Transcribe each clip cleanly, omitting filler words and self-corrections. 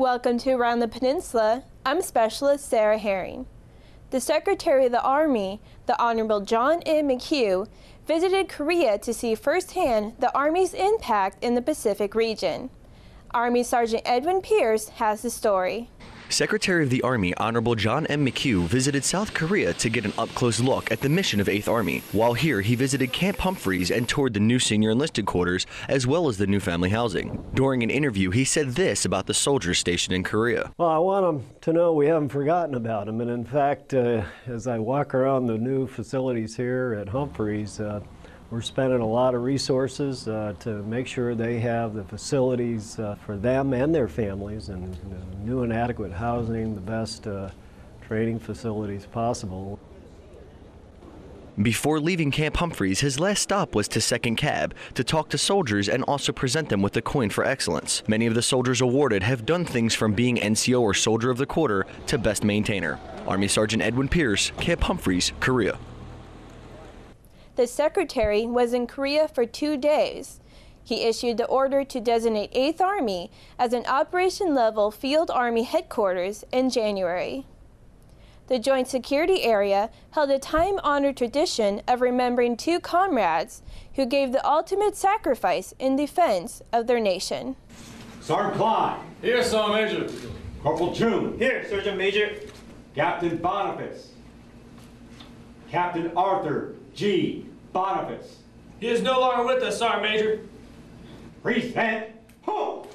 Welcome to Around the Peninsula. I'm Specialist Sarah Herring. The Secretary of the Army, the Honorable John M. McHugh, visited Korea to see firsthand the Army's impact in the Pacific region. Army Sergeant Edwin Pierce has the story. Secretary of the Army Honorable John M. McHugh visited South Korea to get an up-close look at the mission of 8th Army. While here, he visited Camp Humphreys and toured the new senior enlisted quarters, as well as the new family housing. During an interview, he said this about the soldiers stationed in Korea. Well, I want them to know we haven't forgotten about them. And in fact, as I walk around the new facilities here at Humphreys, we're spending a lot of resources to make sure they have the facilities for them and their families, and new and adequate housing, the best training facilities possible. Before leaving Camp Humphreys, his last stop was to 2nd Cab to talk to soldiers and also present them with a coin for excellence. Many of the soldiers awarded have done things from being NCO or Soldier of the Quarter to Best Maintainer. Army Sergeant Edwin Pierce, Camp Humphreys, Korea. The Secretary was in Korea for 2 days. He issued the order to designate 8th Army as an operation-level Field Army headquarters in January. The Joint Security Area held a time-honored tradition of remembering 2 comrades who gave the ultimate sacrifice in defense of their nation. Sergeant Klein. Here, Sergeant Major. Corporal June. Here, Sergeant Major. Captain Boniface. Captain Arthur G. Boniface. He is no longer with us, Sergeant Major. Present. Ho!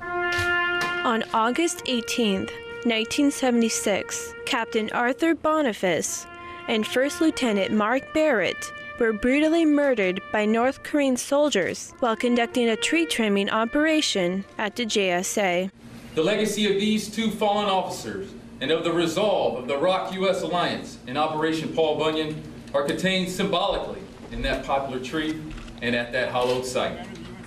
On August 18th, 1976, Captain Arthur Boniface and First Lieutenant Mark Barrett were brutally murdered by North Korean soldiers while conducting a tree trimming operation at the JSA. The legacy of these 2 fallen officers and of the resolve of the ROC-US Alliance in Operation Paul Bunyan are contained symbolically in that poplar tree and at that hallowed site.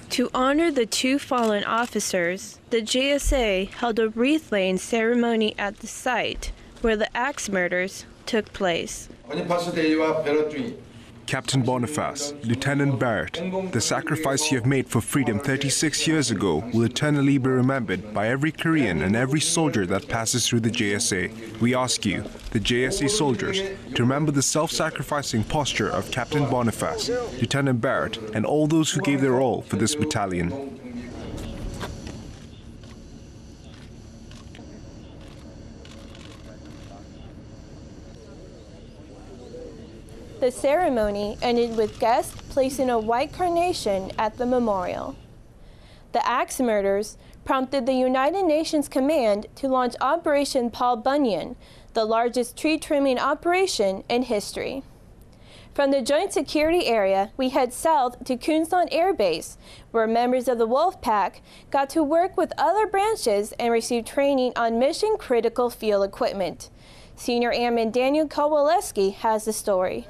To honor the 2 fallen officers, the JSA held a wreath-laying ceremony at the site where the axe murders took place. Captain Boniface, Lieutenant Barrett, the sacrifice you have made for freedom 36 years ago will eternally be remembered by every Korean and every soldier that passes through the JSA. We ask you, the JSA soldiers, to remember the self-sacrificing posture of Captain Boniface, Lieutenant Barrett, and all those who gave their all for this battalion. The ceremony ended with guests placing a white carnation at the memorial. The axe murders prompted the United Nations Command to launch Operation Paul Bunyan, the largest tree trimming operation in history. From the Joint Security Area, we head south to Kunsan Air Base, where members of the Wolf Pack got to work with other branches and receive training on mission-critical field equipment. Senior Airman Daniel Kowaleski has the story.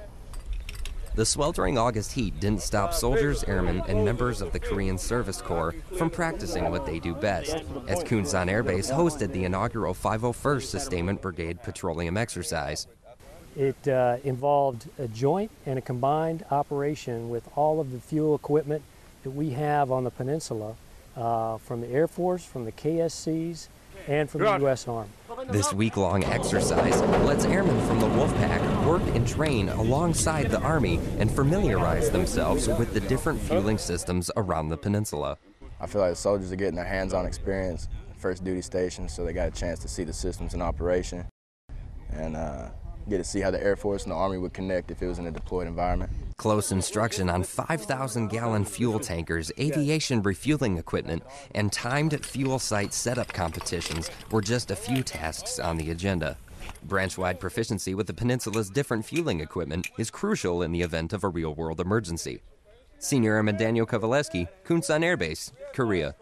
The sweltering August heat didn't stop soldiers, airmen, and members of the Korean Service Corps from practicing what they do best, as Kunsan Air Base hosted the inaugural 501st Sustainment Brigade Petroleum Exercise. It involved a joint and a combined operation with all of the fuel equipment that we have on the peninsula, from the Air Force, from the KSCs, and from the U.S. Army. This week-long exercise lets airmen from the Wolfpack work and train alongside the Army and familiarize themselves with the different fueling systems around the peninsula. I feel like the soldiers are getting their hands-on experience at first duty station, so they got a chance to see the systems in operation and get to see how the Air Force and the Army would connect if it was in a deployed environment. Close instruction on 5,000-gallon fuel tankers, aviation refueling equipment, and timed fuel site setup competitions were just a few tasks on the agenda. Branch-wide proficiency with the peninsula's different fueling equipment is crucial in the event of a real-world emergency. Senior Airman Daniel Kowaleski, Kunsan Air Base, Korea.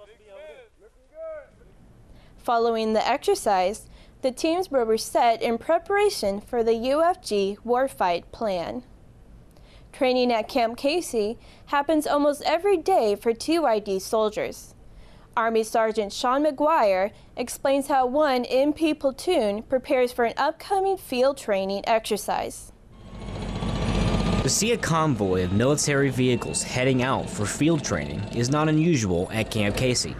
Following the exercise, the teams were reset in preparation for the UFG warfight plan. Training at Camp Casey happens almost every day for 2ID soldiers. Army Sergeant Sean McGuire explains how one MP platoon prepares for an upcoming field training exercise. To see a convoy of military vehicles heading out for field training is not unusual at Camp Casey.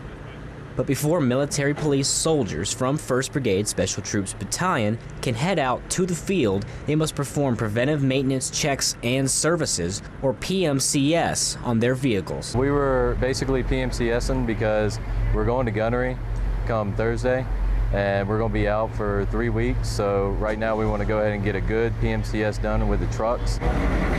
But before military police soldiers from 1st Brigade Special Troops Battalion can head out to the field, they must perform preventive maintenance checks and services, or PMCS, on their vehicles. We were basically PMCSing because we're going to gunnery come Thursday, and we're going to be out for 3 weeks. So right now we want to go ahead and get a good PMCS done with the trucks.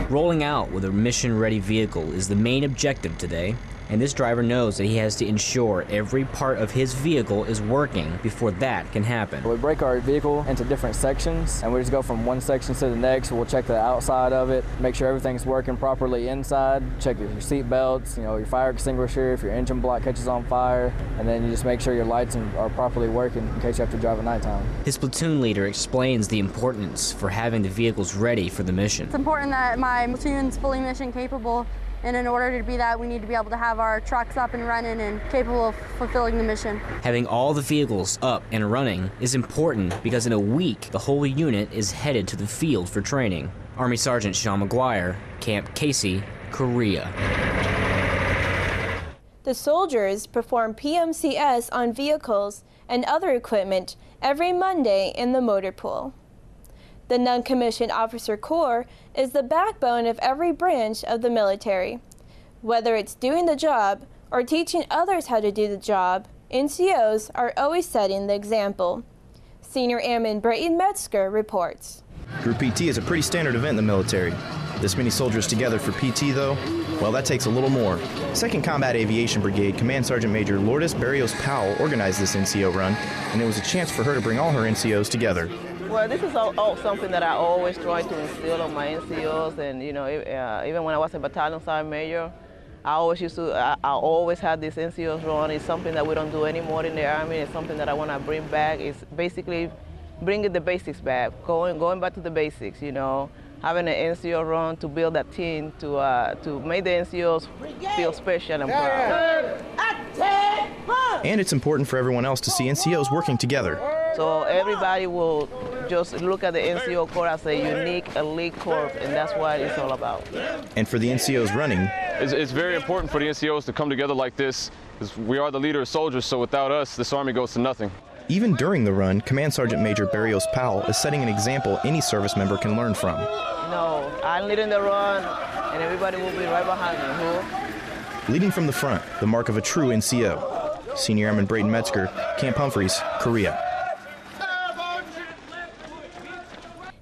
Rolling out with a mission-ready vehicle is the main objective today, and this driver knows that he has to ensure every part of his vehicle is working before that can happen. We break our vehicle into different sections, and we just go from one section to the next. We'll check the outside of it, make sure everything's working properly inside, check your seat belts, your fire extinguisher, if your engine block catches on fire, and then you just make sure your lights are properly working in case you have to drive at nighttime. His platoon leader explains the importance for having the vehicles ready for the mission. It's important that my platoon's fully mission capable, and in order to be that, we need to be able to have our trucks up and running and capable of fulfilling the mission. Having all the vehicles up and running is important because in a week, the whole unit is headed to the field for training. Army Sergeant Sean McGuire, Camp Casey, Korea. The soldiers perform PMCS on vehicles and other equipment every Monday in the motor pool. The Non-Commissioned Officer Corps is the backbone of every branch of the military. Whether it's doing the job or teaching others how to do the job, NCOs are always setting the example. Senior Airman Brayton Metzger reports. Group PT is a pretty standard event in the military. This many soldiers together for PT, though, well, that takes a little more. 2nd Combat Aviation Brigade Command Sergeant Major Lourdes Barrios Powell organized this NCO run, and it was a chance for her to bring all her NCOs togetger. Well, this is something that I always try to instill on my NCOs, and even when I was a battalion sergeant major, I always had this NCOs run. It's something that we don't do anymore in the Army. It's something that I want to bring back. It's basically bringing the basics back, going back to the basics. Having an NCO run to build that team, to make the NCOs feel special and proud. And it's important for everyone else to see NCOs working together. So everybody will just look at the NCO Corps as a unique, elite corps, and that's what it's all about. And for the NCOs running, it's very important for the NCOs to come together like this, because we are the leader of soldiers, so without us, this Army goes to nothing. Even during the run, Command Sergeant Major Barrios Powell is setting an example any service member can learn from. No, I'm leading the run, and everybody will be right behind me. Leading from the front, the mark of a true NCO. Senior Airman Brayton Metzger, Camp Humphreys, Korea.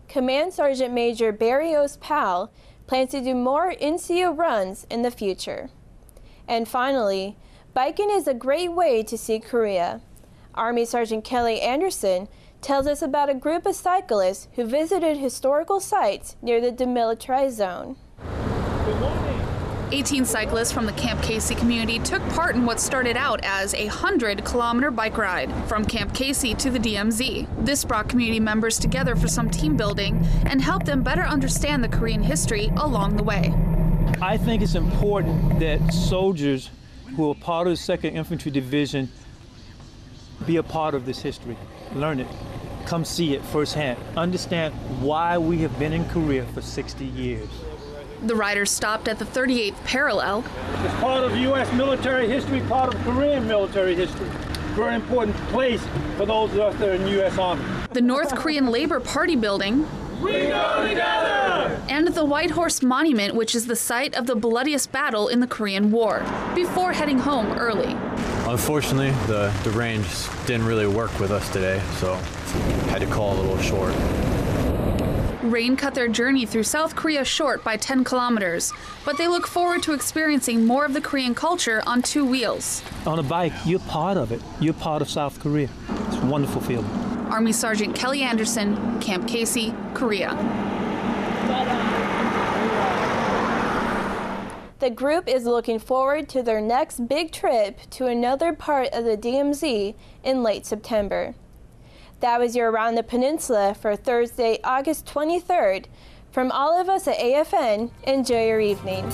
Command Sergeant Major Barrios Powell plans to do more NCO runs in the future. And finally, biking is a great way to see Korea. Army Sergeant Kelly Anderson tells us about a group of cyclists who visited historical sites near the demilitarized zone. 18 cyclists from the Camp Casey community took part in what started out as a 100-kilometer bike ride from Camp Casey to the DMZ. This brought community members together for some team building and helped them better understand the Korean history along the way. I think it's important that soldiers who are part of the 2nd Infantry Division be a part of this history, learn it, come see it firsthand, understand why we have been in Korea for 60 years. The riders stopped at the 38th parallel. It's part of U.S. military history, part of Korean military history. Very important place for those of us that are in the U.S. Army. The North Korean Labor Party building. We go together! And the White Horse Monument, which is the site of the bloodiest battle in the Korean War, before heading home early. Unfortunately, the range didn't really work with us today, so had to call a little short. Rain cut their journey through South Korea short by 10 kilometers, but they look forward to experiencing more of the Korean culture on 2 wheels. On a bike, you're part of it. You're part of South Korea. It's a wonderful feeling. Army Sergeant Kelly Anderson, Camp Casey, Korea. The group is looking forward to their next big trip to another part of the DMZ in late September. That was your Around the Peninsula for Thursday, August 23rd. From all of us at AFN, enjoy your evening.